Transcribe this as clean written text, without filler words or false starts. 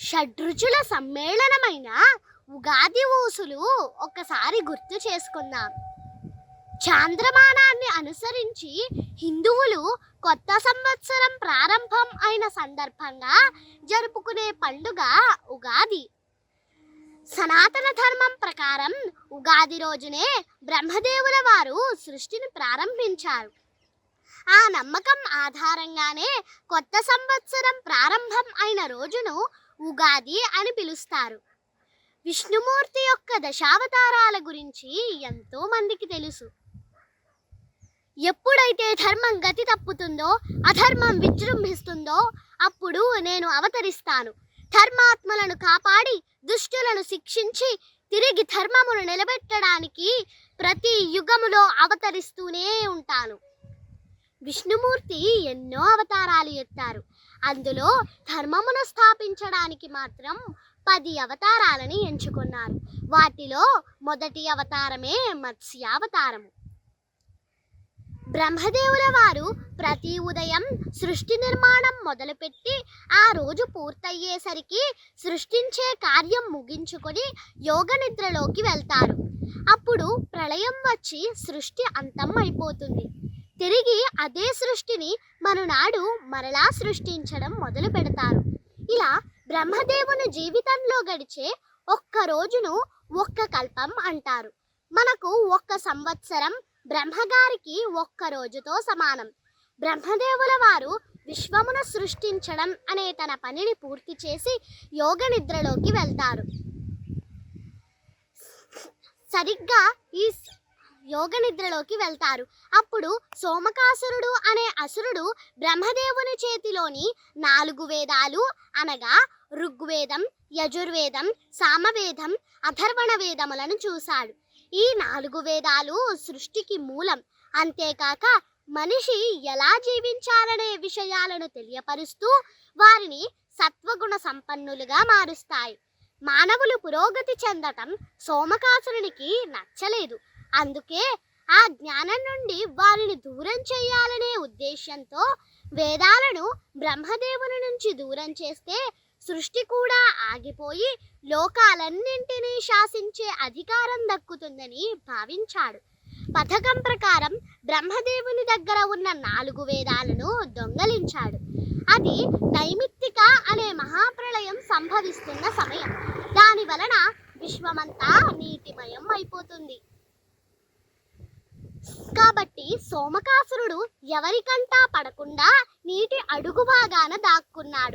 షడ్రుచుల సమ్మేళనమైన ఉగాది ఊసులు ఒక్కసారి గుర్తు చేసుకుందాం. చాంద్రమానాన్ని అనుసరించి హిందువులు కొత్త సంవత్సరం ప్రారంభం అయిన సందర్భంగా జరుపుకునే పండుగ ఉగాది. సనాతన ధర్మం ప్రకారం ఉగాది రోజునే బ్రహ్మదేవుల వారు సృష్టిని ప్రారంభించారు. ఆ నమ్మకం ఆధారంగానే కొత్త సంవత్సరం ప్రారంభం అయిన రోజును ఉగాది అని పిలుస్తారు. విష్ణుమూర్తి యొక్క దశావతారాల గురించి ఎంతో మందికి తెలుసు. ఎప్పుడైతే ధర్మం గతి తప్పుతుందో, అధర్మం విజృంభిస్తుందో అప్పుడు నేను అవతరిస్తాను. ధర్మాత్మలను కాపాడి దుష్టులను శిక్షించి తిరిగి ధర్మమును నిలబెట్టడానికి ప్రతి యుగములో అవతరిస్తూనే ఉంటాను. విష్ణుమూర్తి ఎన్నో అవతారాలు ఎత్తారు. అందులో ధర్మమును స్థాపించడానికి మాత్రం 10 అవతారాలని ఎంచుకున్నారు. వాటిలో మొదటి అవతారమే మత్స్యావతారము. బ్రహ్మదేవుల వారు ప్రతి ఉదయం సృష్టి నిర్మాణం మొదలుపెట్టి ఆ రోజు పూర్తయ్యేసరికి సృష్టించే కార్యం ముగించుకొని యోగ నిద్రలోకి వెళ్తారు. అప్పుడు ప్రళయం వచ్చి సృష్టి అంతం అయిపోతుంది. తిరిగి అదే సృష్టిని మరునాడు మరలా సృష్టించడం మొదలు పెడతారు. ఇలా బ్రహ్మదేవుని జీవితంలో గడిచే ఒక్క రోజును ఒక్క కల్పం అంటారు. మనకు ఒక్క సంవత్సరం బ్రహ్మగారికి ఒక్క రోజుతో సమానం. బ్రహ్మదేవుల వారు విశ్వమును సృష్టించడం అనే తన పనిని పూర్తి చేసి యోగ నిద్రలోకి వెళ్తారు. సరిగ్గా ఈ యోగ నిద్రలోకి వెళ్తారు. అప్పుడు సోమకాసురుడు అనే అసురుడు బ్రహ్మదేవుని చేతిలోని 4 వేదాలు అనగా ఋగ్వేదం, యజుర్వేదం, సామవేదం, అథర్వణ వేదములను చూశాడు. ఈ 4 వేదాలు సృష్టికి మూలం. అంతేకాక మనిషి ఎలా జీవించాలనే విషయాలను తెలియపరుస్తూ వారిని సత్వగుణ సంపన్నులుగా మారుస్తాయి. మానవులు పురోగతి చెందటం సోమకాసురునికి నచ్చలేదు. అందుకే ఆ జ్ఞానం నుండి వారిని దూరం చేయాలనే ఉద్దేశంతో వేదాలను బ్రహ్మదేవుని నుంచి దూరం చేస్తే సృష్టి కూడా ఆగిపోయి లోకాలన్నింటినీ శాసించే అధికారం దక్కుతుందని భావించాడు. పథకం ప్రకారం బ్రహ్మదేవుని దగ్గర ఉన్న 4 వేదాలను దొంగలించాడు. అది నైమిత్తిక అనే మహాప్రళయం సంభవిస్తున్న సమయం. దాని వలన విశ్వమంతా నీటిమయం అయిపోతుంది. కాబట్టి సోమకాసురుడు ఎవరికంటా పడకుండా నీటి అడుగు భాగాన దాక్కున్నాడు.